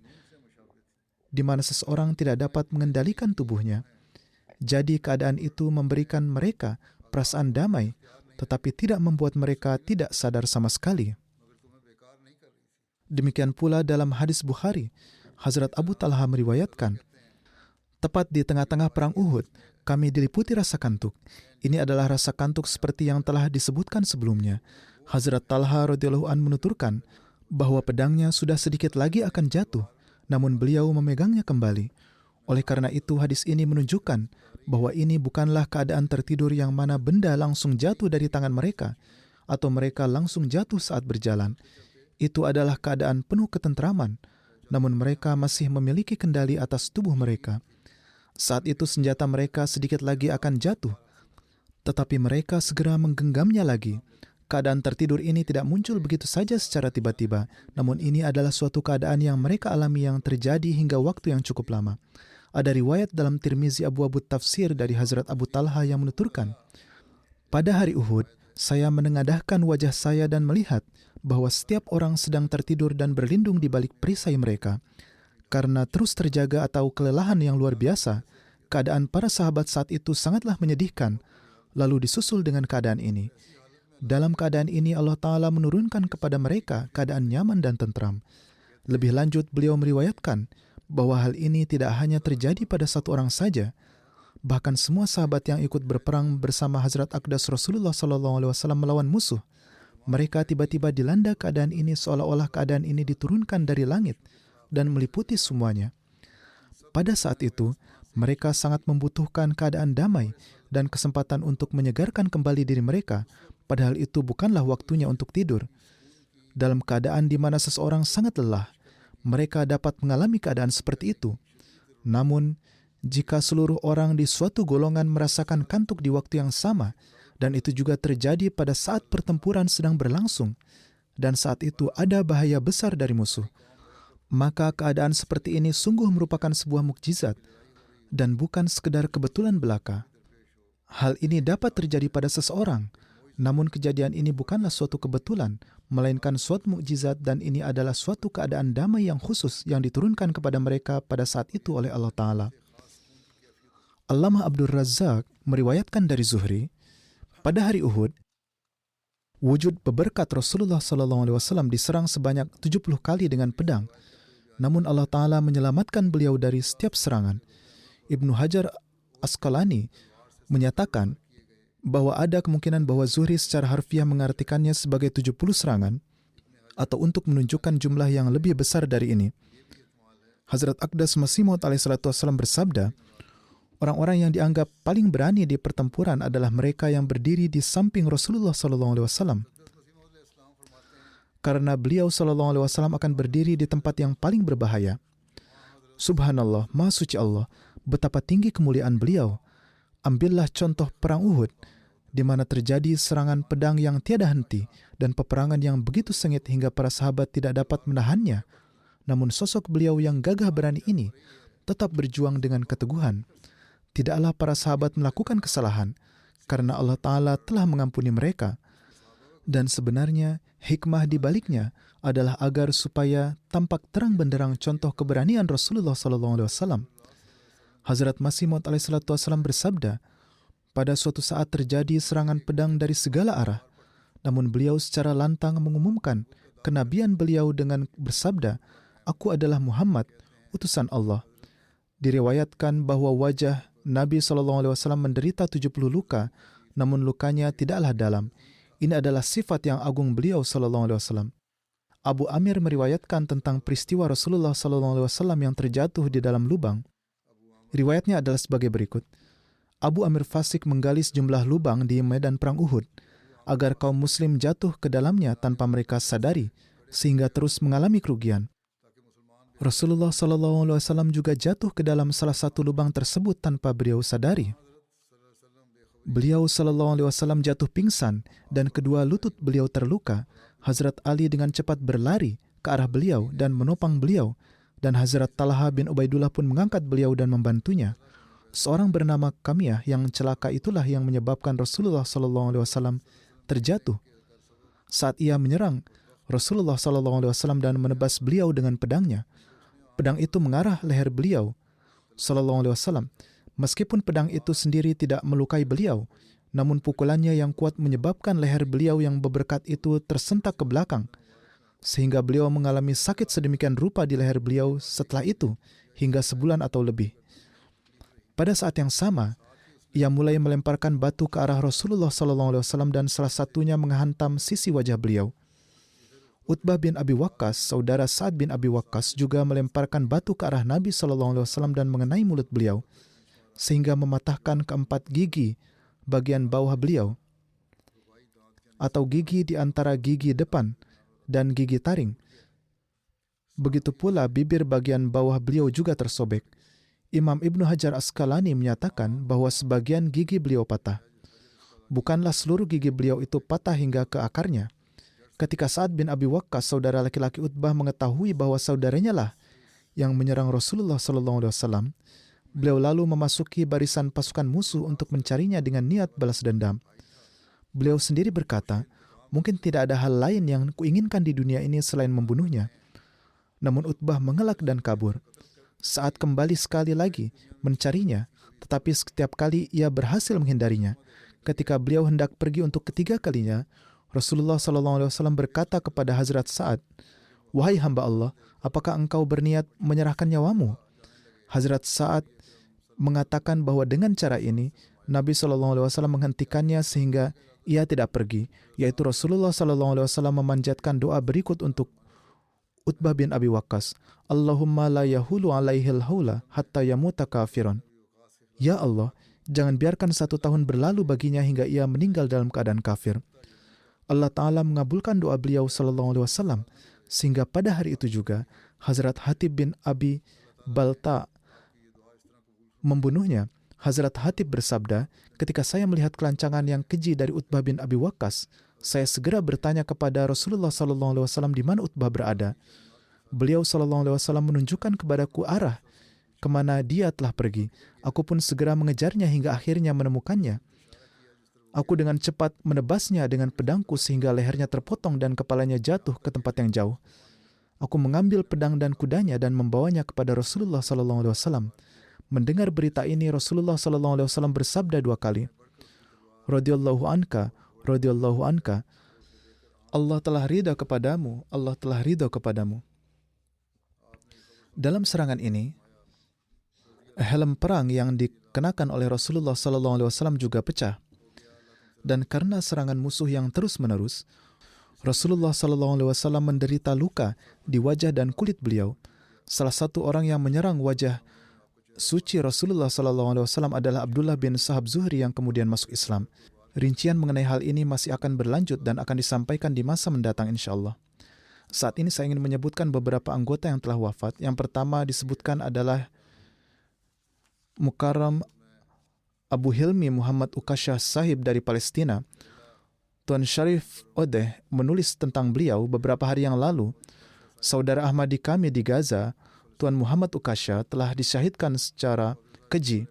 di mana seseorang tidak dapat mengendalikan tubuhnya. Jadi keadaan itu memberikan mereka perasaan damai, tetapi tidak membuat mereka tidak sadar sama sekali. Demikian pula dalam hadis Bukhari, Hazrat Abu Talha meriwayatkan, tepat di tengah-tengah perang Uhud, kami diliputi rasa kantuk. Ini adalah rasa kantuk seperti yang telah disebutkan sebelumnya. Hazrat Talha radhiyallahu an menuturkan bahwa pedangnya sudah sedikit lagi akan jatuh, namun beliau memegangnya kembali. Oleh karena itu hadis ini menunjukkan bahwa ini bukanlah keadaan tertidur yang mana benda langsung jatuh dari tangan mereka atau mereka langsung jatuh saat berjalan. Itu adalah keadaan penuh ketentraman, namun mereka masih memiliki kendali atas tubuh mereka. Saat itu senjata mereka sedikit lagi akan jatuh, tetapi mereka segera menggenggamnya lagi. Keadaan tertidur ini tidak muncul begitu saja secara tiba-tiba, namun ini adalah suatu keadaan yang mereka alami yang terjadi hingga waktu yang cukup lama. Ada riwayat dalam Tirmizi Abu Tafsir dari Hazrat Abu Talha yang menuturkan, pada hari Uhud, saya menengadahkan wajah saya dan melihat bahwa setiap orang sedang tertidur dan berlindung di balik perisai mereka. Karena terus terjaga atau kelelahan yang luar biasa, keadaan para sahabat saat itu sangatlah menyedihkan. lalu disusul dengan keadaan ini. Dalam keadaan ini Allah Ta'ala menurunkan kepada mereka keadaan nyaman dan tentram. Lebih lanjut, beliau meriwayatkan bahwa hal ini tidak hanya terjadi pada satu orang saja, bahkan semua sahabat yang ikut berperang bersama Hazrat Aqdas Rasulullah SAW melawan musuh, mereka tiba-tiba dilanda keadaan ini seolah-olah keadaan ini diturunkan dari langit dan meliputi semuanya. Pada saat itu, mereka sangat membutuhkan keadaan damai dan kesempatan untuk menyegarkan kembali diri mereka, padahal itu bukanlah waktunya untuk tidur. Dalam keadaan di mana seseorang sangat lelah, mereka dapat mengalami keadaan seperti itu. Namun, jika seluruh orang di suatu golongan merasakan kantuk di waktu yang sama, dan itu juga terjadi pada saat pertempuran sedang berlangsung, dan saat itu ada bahaya besar dari musuh, maka keadaan seperti ini sungguh merupakan sebuah mukjizat dan bukan sekedar kebetulan belaka. Hal ini dapat terjadi pada seseorang, namun kejadian ini bukanlah suatu kebetulan, melainkan suatu mukjizat, dan ini adalah suatu keadaan damai yang khusus yang diturunkan kepada mereka pada saat itu oleh Allah Ta'ala. Allamah Abdul Razak meriwayatkan dari Zuhri, pada hari Uhud, wujud beberkat Rasulullah SAW diserang sebanyak 70 kali dengan pedang, namun Allah Ta'ala menyelamatkan beliau dari setiap serangan. Ibnu Hajar Asqalani menyatakan bahwa ada kemungkinan bahwa Zuhri secara harfiah mengartikannya sebagai 70 serangan atau untuk menunjukkan jumlah yang lebih besar dari ini. Hazrat Aqdas Masih Maud alaihissalam bersabda, orang-orang yang dianggap paling berani di pertempuran adalah mereka yang berdiri di samping Rasulullah SAW. Karena beliau SAW akan berdiri di tempat yang paling berbahaya. Subhanallah, Maha Suci Allah, betapa tinggi kemuliaan beliau. Ambillah contoh perang Uhud, di mana terjadi serangan pedang yang tiada henti dan peperangan yang begitu sengit hingga para sahabat tidak dapat menahannya. Namun sosok beliau yang gagah berani ini tetap berjuang dengan keteguhan. Tidaklah para sahabat melakukan kesalahan, karena Allah Ta'ala telah mengampuni mereka. Dan sebenarnya hikmah di baliknya adalah agar supaya tampak terang benderang contoh keberanian Rasulullah SAW. Hazrat Masih Maud alaihissalam bersabda, pada suatu saat terjadi serangan pedang dari segala arah, namun beliau secara lantang mengumumkan kenabian beliau dengan bersabda, "Aku adalah Muhammad, utusan Allah." Diriwayatkan bahwa wajah Nabi SAW menderita 70 luka, namun lukanya tidaklah dalam. Ini adalah sifat yang agung beliau SAW. Abu Amir meriwayatkan tentang peristiwa Rasulullah SAW yang terjatuh di dalam lubang. Riwayatnya adalah sebagai berikut. Abu Amir fasik menggali sejumlah lubang di medan perang Uhud, agar kaum muslim jatuh ke dalamnya tanpa mereka sadari, sehingga terus mengalami kerugian. Rasulullah SAW juga jatuh ke dalam salah satu lubang tersebut tanpa beliau sadari. Beliau SAW jatuh pingsan dan kedua lutut beliau terluka. Hazrat Ali dengan cepat berlari ke arah beliau dan menopang beliau, dan Hazrat Talha bin Ubaidullah pun mengangkat beliau dan membantunya. Seorang bernama Kamiyah yang celaka itulah yang menyebabkan Rasulullah SAW terjatuh. Saat ia menyerang Rasulullah SAW dan menebas beliau dengan pedangnya, pedang itu mengarah leher beliau SAW. Meskipun pedang itu sendiri tidak melukai beliau, namun pukulannya yang kuat menyebabkan leher beliau yang berberkat itu tersentak ke belakang, sehingga beliau mengalami sakit sedemikian rupa di leher beliau setelah itu hingga sebulan atau lebih. Pada saat yang sama, ia mulai melemparkan batu ke arah Rasulullah SAW dan salah satunya menghantam sisi wajah beliau. Utbah bin Abi Waqqas, saudara Sa'ad bin Abi Waqqas, juga melemparkan batu ke arah Nabi SAW dan mengenai mulut beliau, sehingga mematahkan keempat gigi bagian bawah beliau, atau gigi di antara gigi depan dan gigi taring. Begitu pula bibir bagian bawah beliau juga tersobek. Imam Ibnu Hajar Asqalani menyatakan bahwa sebagian gigi beliau patah. Bukanlah seluruh gigi beliau itu patah hingga ke akarnya. Ketika Sa'ad bin Abi Waqqas, saudara laki-laki Utbah, mengetahui bahwa saudaranya lah yang menyerang Rasulullah SAW, beliau lalu memasuki barisan pasukan musuh untuk mencarinya dengan niat balas dendam. Beliau sendiri berkata, mungkin tidak ada hal lain yang kuinginkan di dunia ini selain membunuhnya. Namun Utbah mengelak dan kabur. Saat kembali sekali lagi mencarinya, tetapi setiap kali ia berhasil menghindarinya, ketika beliau hendak pergi untuk ketiga kalinya, Rasulullah SAW berkata kepada Hazrat Sa'ad, "Wahai hamba Allah, apakah engkau berniat menyerahkan nyawamu?" Hazrat Sa'ad mengatakan bahwa dengan cara ini Nabi SAW menghentikannya sehingga ia tidak pergi, yaitu Rasulullah SAW memanjatkan doa berikut untuk Utbah bin Abi Waqqas, "Allahumma la yahulu alaihil haula hatta yamuta kafiran." Ya Allah, jangan biarkan 1 tahun berlalu baginya hingga ia meninggal dalam keadaan kafir. Allah Ta'ala mengabulkan doa beliau SAW, sehingga pada hari itu juga Hazrat Hatib bin Abi Balta membunuhnya. Hazrat Hatib bersabda, "Ketika saya melihat kelancangan yang keji dari Utbah bin Abi Waqqas, saya segera bertanya kepada Rasulullah SAW di mana Utbah berada. Beliau SAW menunjukkan kepadaku arah kemana dia telah pergi. Aku pun segera mengejarnya hingga akhirnya menemukannya. Aku dengan cepat menebasnya dengan pedangku sehingga lehernya terpotong dan kepalanya jatuh ke tempat yang jauh. Aku mengambil pedang dan kudanya dan membawanya kepada Rasulullah SAW. Mendengar berita ini, Rasulullah SAW bersabda 2 kali, "Radhiyallahu anka, radhiyallahu anka." Allah telah ridha kepadamu, Allah telah ridha kepadamu. Dalam serangan ini, helm perang yang dikenakan oleh Rasulullah SAW juga pecah. Dan karena serangan musuh yang terus-menerus, Rasulullah SAW menderita luka di wajah dan kulit beliau. Salah satu orang yang menyerang wajah suci Rasulullah SAW adalah Abdullah bin Sahab Zuhri yang kemudian masuk Islam. Rincian mengenai hal ini masih akan berlanjut dan akan disampaikan di masa mendatang insyaAllah. Saat ini saya ingin menyebutkan beberapa anggota yang telah wafat. Yang pertama disebutkan adalah Mukarram Abu Hilmi Muhammad Ukasha Sahib dari Palestina. Tuan Syarif Odeh menulis tentang beliau beberapa hari yang lalu. Saudara Ahmadi kami di Gaza, Tuan Muhammad Ukasha, telah disyahidkan secara keji.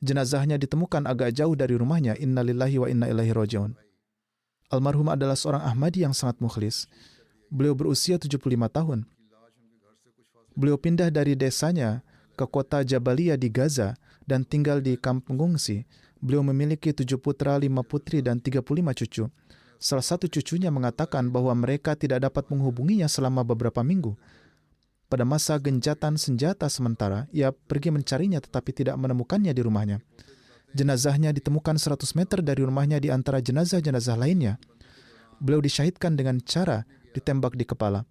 Jenazahnya ditemukan agak jauh dari rumahnya. Inna lillahi wa inna ilaihi raji'un. Almarhum adalah seorang Ahmadi yang sangat mukhlis. Beliau berusia 75 tahun. Beliau pindah dari desanya ke kota Jabalia di Gaza dan tinggal di kampung pengungsi. Beliau memiliki 7 putra, 5 putri, dan 35 cucu. Salah satu cucunya mengatakan bahwa mereka tidak dapat menghubunginya selama beberapa minggu. Pada masa gencatan senjata sementara, ia pergi mencarinya tetapi tidak menemukannya di rumahnya. Jenazahnya ditemukan 100 meter dari rumahnya di antara jenazah-jenazah lainnya. Beliau disyahidkan dengan cara ditembak di kepala.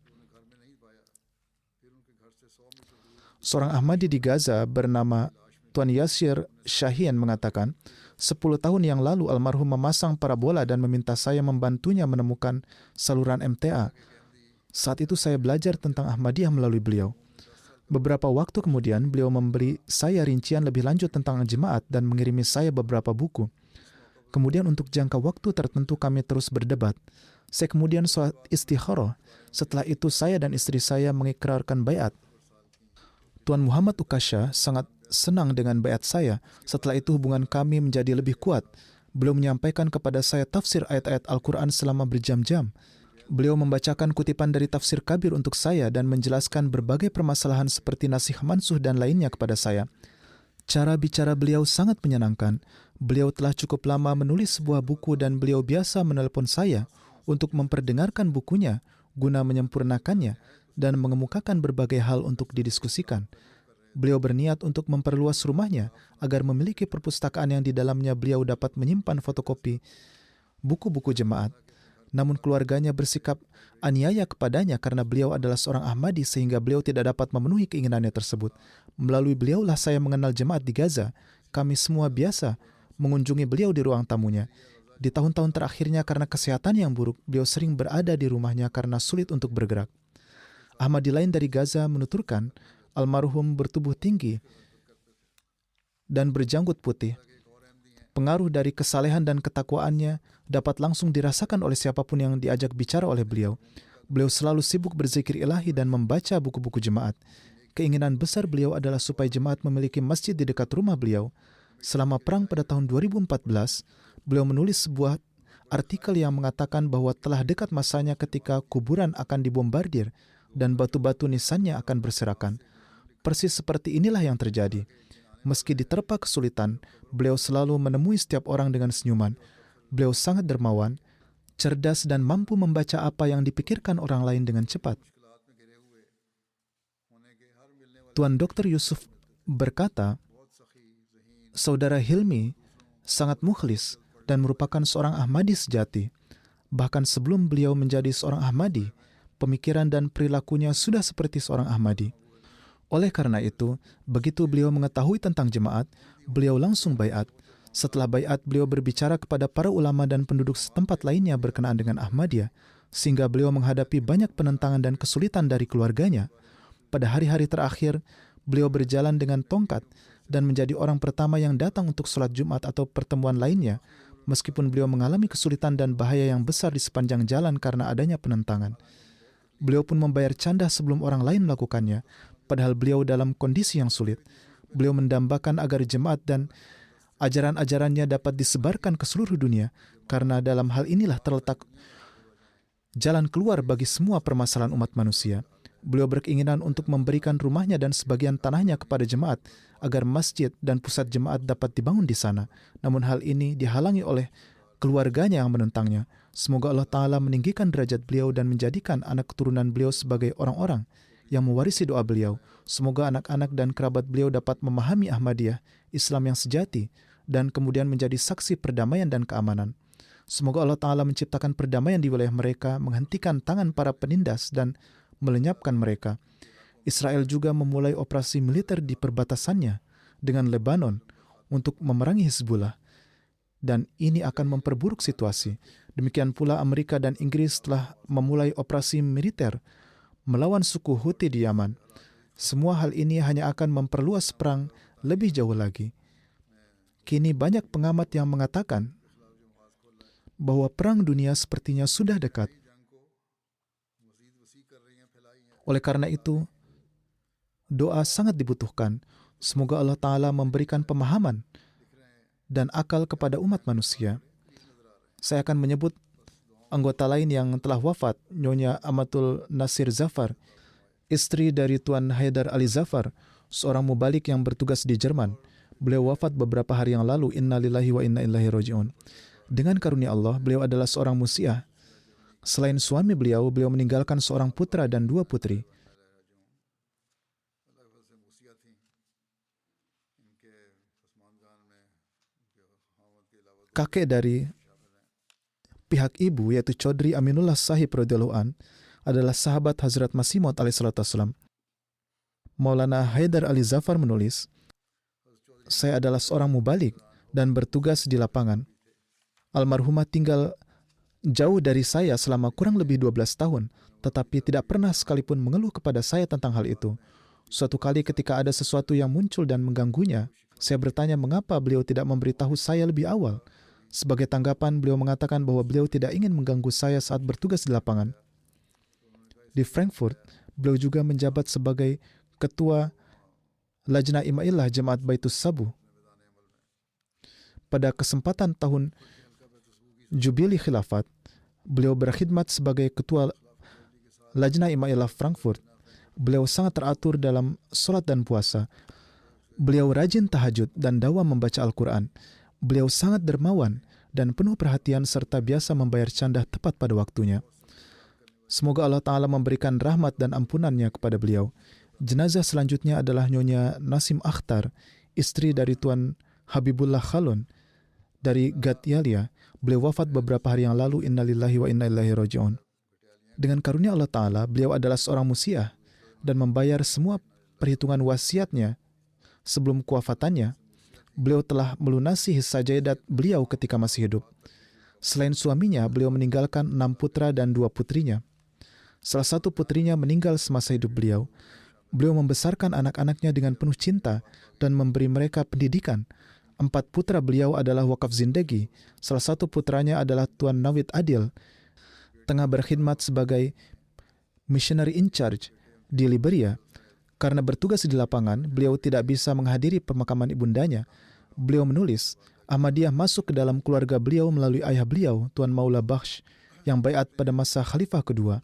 Seorang Ahmadi di Gaza bernama Tuan Yasir Shahin mengatakan, 10 tahun yang lalu almarhum memasang parabola dan meminta saya membantunya menemukan saluran MTA. Saat itu saya belajar tentang Ahmadiyah melalui beliau. Beberapa waktu kemudian, beliau memberi saya rincian lebih lanjut tentang jemaat dan mengirimi saya beberapa buku. Kemudian untuk jangka waktu tertentu kami terus berdebat. Saya kemudian sholat istikharah. Setelah itu saya dan istri saya mengikrarkan baiat. Tuan Muhammad Ukasha sangat senang dengan baiat saya. Setelah itu hubungan kami menjadi lebih kuat. Beliau menyampaikan kepada saya tafsir ayat-ayat Al-Quran selama berjam-jam. Beliau membacakan kutipan dari tafsir Kabir untuk saya dan menjelaskan berbagai permasalahan seperti nasih mansuh dan lainnya kepada saya. Cara bicara beliau sangat menyenangkan. Beliau telah cukup lama menulis sebuah buku dan beliau biasa menelepon saya untuk memperdengarkan bukunya guna menyempurnakannya dan mengemukakan berbagai hal untuk didiskusikan. Beliau berniat untuk memperluas rumahnya agar memiliki perpustakaan yang di dalamnya beliau dapat menyimpan fotokopi buku-buku jemaat. Namun keluarganya bersikap aniaya kepadanya karena beliau adalah seorang Ahmadi sehingga beliau tidak dapat memenuhi keinginannya tersebut. Melalui beliaulah saya mengenal jemaat di Gaza. Kami semua biasa mengunjungi beliau di ruang tamunya. Di tahun-tahun terakhirnya karena kesehatan yang buruk, beliau sering berada di rumahnya karena sulit untuk bergerak. Ahmadi lain dari Gaza menuturkan, almarhum bertubuh tinggi dan berjanggut putih. Pengaruh dari kesalehan dan ketakwaannya dapat langsung dirasakan oleh siapapun yang diajak bicara oleh beliau. Beliau selalu sibuk berzikir ilahi dan membaca buku-buku jemaat. Keinginan besar beliau adalah supaya jemaat memiliki masjid di dekat rumah beliau. Selama perang pada tahun 2014, beliau menulis sebuah artikel yang mengatakan bahwa telah dekat masanya ketika kuburan akan dibombardir dan batu-batu nisannya akan berserakan. Persis seperti inilah yang terjadi. Meski diterpa kesulitan, beliau selalu menemui setiap orang dengan senyuman. Beliau sangat dermawan, cerdas dan mampu membaca apa yang dipikirkan orang lain dengan cepat. Tuan Dr. Yusuf berkata, Saudara Hilmi sangat mukhlis dan merupakan seorang Ahmadi sejati. Bahkan sebelum beliau menjadi seorang Ahmadi, pemikiran dan perilakunya sudah seperti seorang Ahmadi. Oleh karena itu, begitu beliau mengetahui tentang jemaat, beliau langsung baiat. Setelah baiat, beliau berbicara kepada para ulama dan penduduk setempat lainnya berkenaan dengan Ahmadiyah, sehingga beliau menghadapi banyak penentangan dan kesulitan dari keluarganya. Pada hari-hari terakhir, beliau berjalan dengan tongkat dan menjadi orang pertama yang datang untuk sholat Jumat atau pertemuan lainnya, meskipun beliau mengalami kesulitan dan bahaya yang besar di sepanjang jalan karena adanya penentangan. Beliau pun membayar canda sebelum orang lain melakukannya, padahal beliau dalam kondisi yang sulit. Beliau mendambakan agar jemaat dan ajaran-ajarannya dapat disebarkan ke seluruh dunia, karena dalam hal inilah terletak jalan keluar bagi semua permasalahan umat manusia. Beliau berkeinginan untuk memberikan rumahnya dan sebagian tanahnya kepada jemaat, agar masjid dan pusat jemaat dapat dibangun di sana. Namun hal ini dihalangi oleh keluarganya yang menentangnya. Semoga Allah Ta'ala meninggikan derajat beliau dan menjadikan anak keturunan beliau sebagai orang-orang yang mewarisi doa beliau. Semoga anak-anak dan kerabat beliau dapat memahami Ahmadiyah, Islam yang sejati, dan kemudian menjadi saksi perdamaian dan keamanan. Semoga Allah Ta'ala menciptakan perdamaian di wilayah mereka, menghentikan tangan para penindas dan melenyapkan mereka. Israel juga memulai operasi militer di perbatasannya dengan Lebanon untuk memerangi Hizbullah, dan ini akan memperburuk situasi. Demikian pula Amerika dan Inggris telah memulai operasi militer melawan suku Houthi di Yaman. Semua hal ini hanya akan memperluas perang lebih jauh lagi. Kini banyak pengamat yang mengatakan bahwa perang dunia sepertinya sudah dekat. Oleh karena itu, doa sangat dibutuhkan. Semoga Allah Ta'ala memberikan pemahaman dan akal kepada umat manusia. Saya akan menyebut anggota lain yang telah wafat, Nyonya Amatul Nasir Zafar, istri dari Tuan Haidar Ali Zafar, seorang mubalik yang bertugas di Jerman. Beliau wafat beberapa hari yang lalu. Inna lillahi wa inna ilaihi raji'un. Dengan karunia Allah, beliau adalah seorang musiah. Selain suami beliau meninggalkan seorang putra dan 2 putri. Kakek dari pihak ibu, yaitu Chaudhry Aminullah Sahib radhiyallahu an, adalah sahabat Hazrat Masih Maud alaihi salatu wassalam. Maulana Haidar Ali Zafar menulis, saya adalah seorang mubalik dan bertugas di lapangan. Almarhumah tinggal jauh dari saya selama kurang lebih 12 tahun, tetapi tidak pernah sekalipun mengeluh kepada saya tentang hal itu. Suatu kali ketika ada sesuatu yang muncul dan mengganggunya, saya bertanya mengapa beliau tidak memberitahu saya lebih awal. Sebagai tanggapan, beliau mengatakan bahwa beliau tidak ingin mengganggu saya saat bertugas di lapangan. Di Frankfurt, beliau juga menjabat sebagai Ketua Lajnah Ima'illah Jemaat Baitus Sabu. Pada kesempatan tahun Jubili Khilafat, beliau berkhidmat sebagai Ketua Lajnah Ima'illah Frankfurt. Beliau sangat teratur dalam sholat dan puasa. Beliau rajin tahajud dan dawam membaca Al-Quran. Beliau sangat dermawan dan penuh perhatian serta biasa membayar canda tepat pada waktunya. Semoga Allah Ta'ala memberikan rahmat dan ampunannya kepada beliau. Jenazah selanjutnya adalah Nyonya Nasim Akhtar, istri dari Tuan Habibullah Khalon dari Gatyalia. Beliau wafat beberapa hari yang lalu. Inna lillahi wa inna ilaihi raji'un. Dengan karunia Allah Ta'ala, beliau adalah seorang musiah dan membayar semua perhitungan wasiatnya sebelum kewafatannya. Beliau telah melunasi hissa jaidat beliau ketika masih hidup. Selain suaminya, beliau meninggalkan 6 putra dan 2 putrinya. Salah satu putrinya meninggal semasa hidup beliau. Beliau membesarkan anak-anaknya dengan penuh cinta dan memberi mereka pendidikan. 4 putra beliau adalah wakaf zindagi. Salah satu putranya adalah Tuan Nawid Adil, tengah berkhidmat sebagai missionary in charge di Liberia. Karena bertugas di lapangan, beliau tidak bisa menghadiri pemakaman ibundanya. Beliau menulis, Ahmadiyah masuk ke dalam keluarga beliau melalui ayah beliau, Tuan Maula Bakhsh, yang baiat pada masa Khalifah kedua.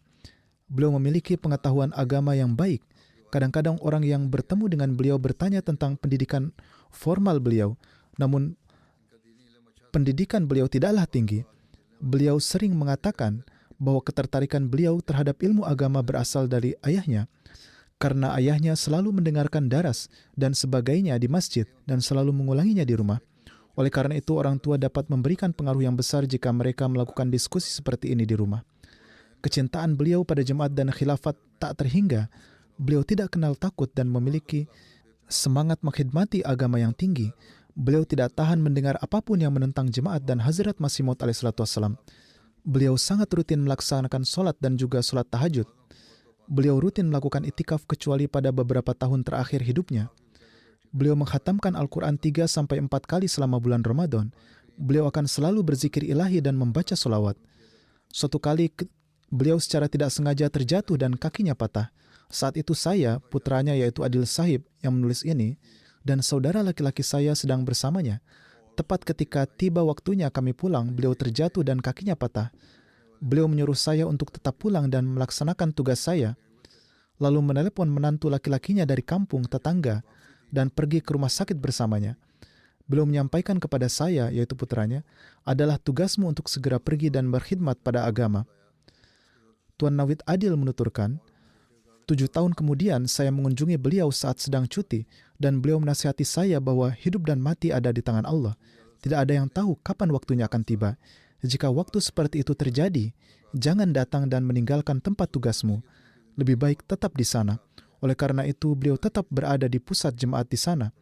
Beliau memiliki pengetahuan agama yang baik. Kadang-kadang orang yang bertemu dengan beliau bertanya tentang pendidikan formal beliau, namun pendidikan beliau tidaklah tinggi. Beliau sering mengatakan bahwa ketertarikan beliau terhadap ilmu agama berasal dari ayahnya, karena ayahnya selalu mendengarkan daras dan sebagainya di masjid dan selalu mengulanginya di rumah. Oleh karena itu, orang tua dapat memberikan pengaruh yang besar jika mereka melakukan diskusi seperti ini di rumah. Kecintaan beliau pada jemaat dan khilafat tak terhingga. Beliau tidak kenal takut dan memiliki semangat mengkhidmati agama yang tinggi. Beliau tidak tahan mendengar apapun yang menentang jemaat dan Hazrat Masih Maud alaihissalam. Beliau sangat rutin melaksanakan sholat dan juga sholat tahajud. Beliau rutin melakukan itikaf kecuali pada beberapa tahun terakhir hidupnya. Beliau menghatamkan Al-Quran 3-4 kali selama bulan Ramadan. Beliau akan selalu berzikir ilahi dan membaca solawat. Suatu kali beliau secara tidak sengaja terjatuh dan kakinya patah. Saat itu saya, putranya yaitu Adil Sahib yang menulis ini, dan saudara laki-laki saya sedang bersamanya. Tepat ketika tiba waktunya kami pulang, beliau terjatuh dan kakinya patah. Beliau menyuruh saya untuk tetap pulang dan melaksanakan tugas saya, lalu menelepon menantu laki-lakinya dari kampung tetangga dan pergi ke rumah sakit bersamanya. Beliau menyampaikan kepada saya, yaitu putranya, adalah tugasmu untuk segera pergi dan berkhidmat pada agama. Tuan Nawid Adil menuturkan, 7 tahun kemudian saya mengunjungi beliau saat sedang cuti dan beliau menasihati saya bahwa hidup dan mati ada di tangan Allah. Tidak ada yang tahu kapan waktunya akan tiba. Jika waktu seperti itu terjadi, jangan datang dan meninggalkan tempat tugasmu. Lebih baik tetap di sana. Oleh karena itu, beliau tetap berada di pusat jemaat di sana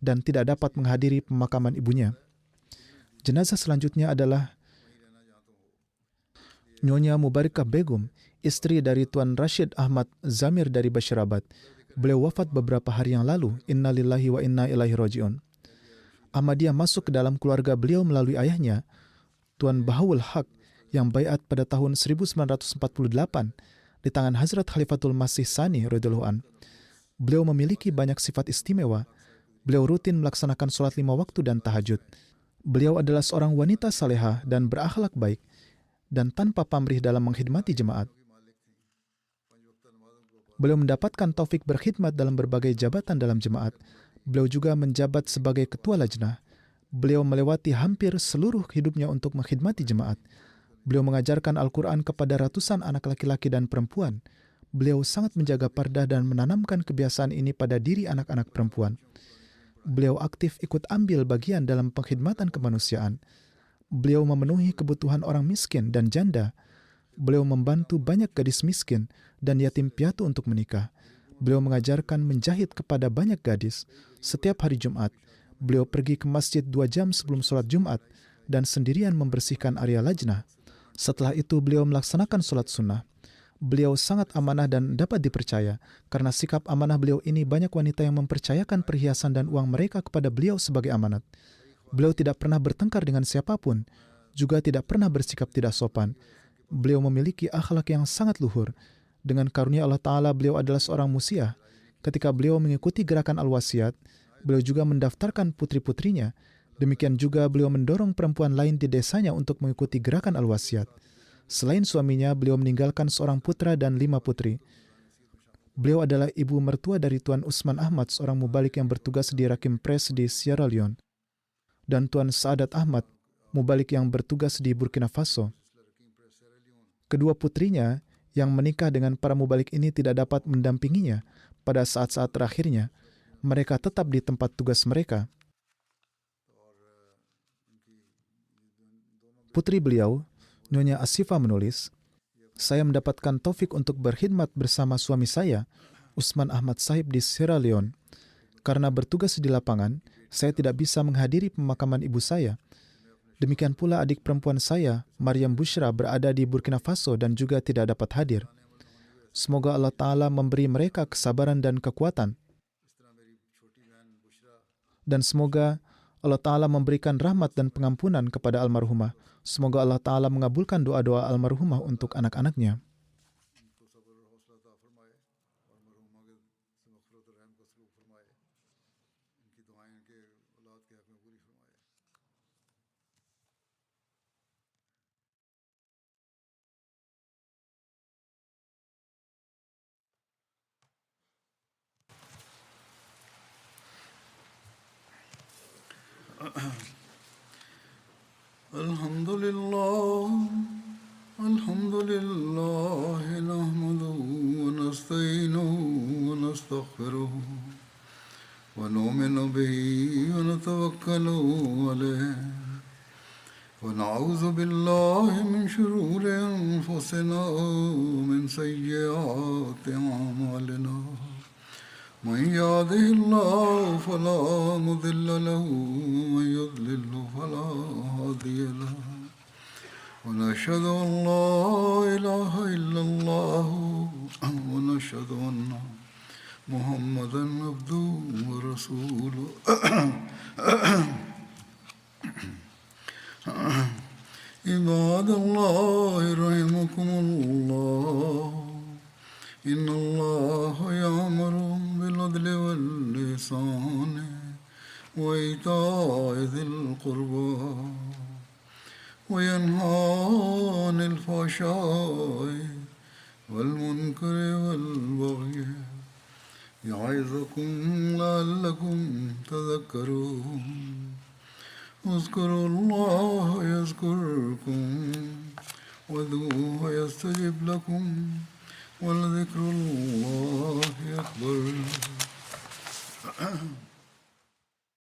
dan tidak dapat menghadiri pemakaman ibunya. Jenazah selanjutnya adalah Nyonya Mubarakah Begum, istri dari Tuan Rashid Ahmad Zamir dari Bashirabad. Beliau wafat beberapa hari yang lalu. Innalillahi wa inna ilaihi raji'un. Ahmadiyah masuk ke dalam keluarga beliau melalui ayahnya, Tuan Bahawul Haq, yang baiat pada tahun 1948 di tangan Hazrat Khalifatul Masih Sani radhiyallahu an. Beliau memiliki banyak sifat istimewa. Beliau rutin melaksanakan sholat 5 waktu dan tahajud. Beliau adalah seorang wanita salehah dan berakhlak baik dan tanpa pamrih dalam mengkhidmati jemaat. Beliau mendapatkan taufik berkhidmat dalam berbagai jabatan dalam jemaat. Beliau juga menjabat sebagai ketua lajnah. Beliau melewati hampir seluruh hidupnya untuk mengkhidmati jemaat. Beliau mengajarkan Al-Quran kepada ratusan anak laki-laki dan perempuan. Beliau sangat menjaga pardah dan menanamkan kebiasaan ini pada diri anak-anak perempuan. Beliau aktif ikut ambil bagian dalam pengkhidmatan kemanusiaan. Beliau memenuhi kebutuhan orang miskin dan janda. Beliau membantu banyak gadis miskin dan yatim piatu untuk menikah. Beliau mengajarkan menjahit kepada banyak gadis. Setiap hari Jumat, beliau pergi ke masjid 2 jam sebelum sholat Jumat dan sendirian membersihkan area lajnah. Setelah itu, beliau melaksanakan sholat sunnah. Beliau sangat amanah dan dapat dipercaya. Karena sikap amanah beliau ini, banyak wanita yang mempercayakan perhiasan dan uang mereka kepada beliau sebagai amanat. Beliau tidak pernah bertengkar dengan siapapun, juga tidak pernah bersikap tidak sopan. Beliau memiliki akhlak yang sangat luhur. Dengan karunia Allah Ta'ala, beliau adalah seorang musiah. Ketika beliau mengikuti gerakan Al-Wasiat, beliau juga mendaftarkan putri-putrinya. Demikian juga beliau mendorong perempuan lain di desanya untuk mengikuti gerakan Al-Wasiat. Selain suaminya, beliau meninggalkan seorang putra dan 5 putri. Beliau adalah ibu mertua dari Tuan Usman Ahmad, seorang mubalik yang bertugas di Rakim Press di Sierra Leone, dan Tuan Saadat Ahmad, mubalik yang bertugas di Burkina Faso. Kedua putrinya yang menikah dengan para mubalik ini tidak dapat mendampinginya pada saat-saat terakhirnya. Mereka tetap di tempat tugas mereka. Putri beliau, Nyonya Asifa menulis, saya mendapatkan taufik untuk berkhidmat bersama suami saya, Usman Ahmad Sahib di Sierra Leone. Karena bertugas di lapangan, saya tidak bisa menghadiri pemakaman ibu saya. Demikian pula adik perempuan saya, Maryam Bushra, berada di Burkina Faso dan juga tidak dapat hadir. Semoga Allah Ta'ala memberi mereka kesabaran dan kekuatan. Dan semoga Allah Ta'ala memberikan rahmat dan pengampunan kepada almarhumah. Semoga Allah Ta'ala mengabulkan doa-doa almarhumah untuk anak-anaknya. الحمد لله الحمد لله نحمده ونستعينه ونستغفره ونؤمن به ونتوكل عليه ونعوذ بالله من شرور أنفسنا ومن سيئات أعمالنا من يهده الله فلا مضل له ومن يضلل فلا هادي له ونشهد أن لا إله إلا الله ونشهد أن محمدا عبده ورسوله عباد الله رحمكم الله إن الله يأمر بالعدل والإحسان وإيتاء ذي القربى وينهى عن الفحشاء والمنكر والبغي يعظكم لعلكم تذكرون اذكروا الله يذكركم وادعوه يستجب لكم ولذكر الله أكبر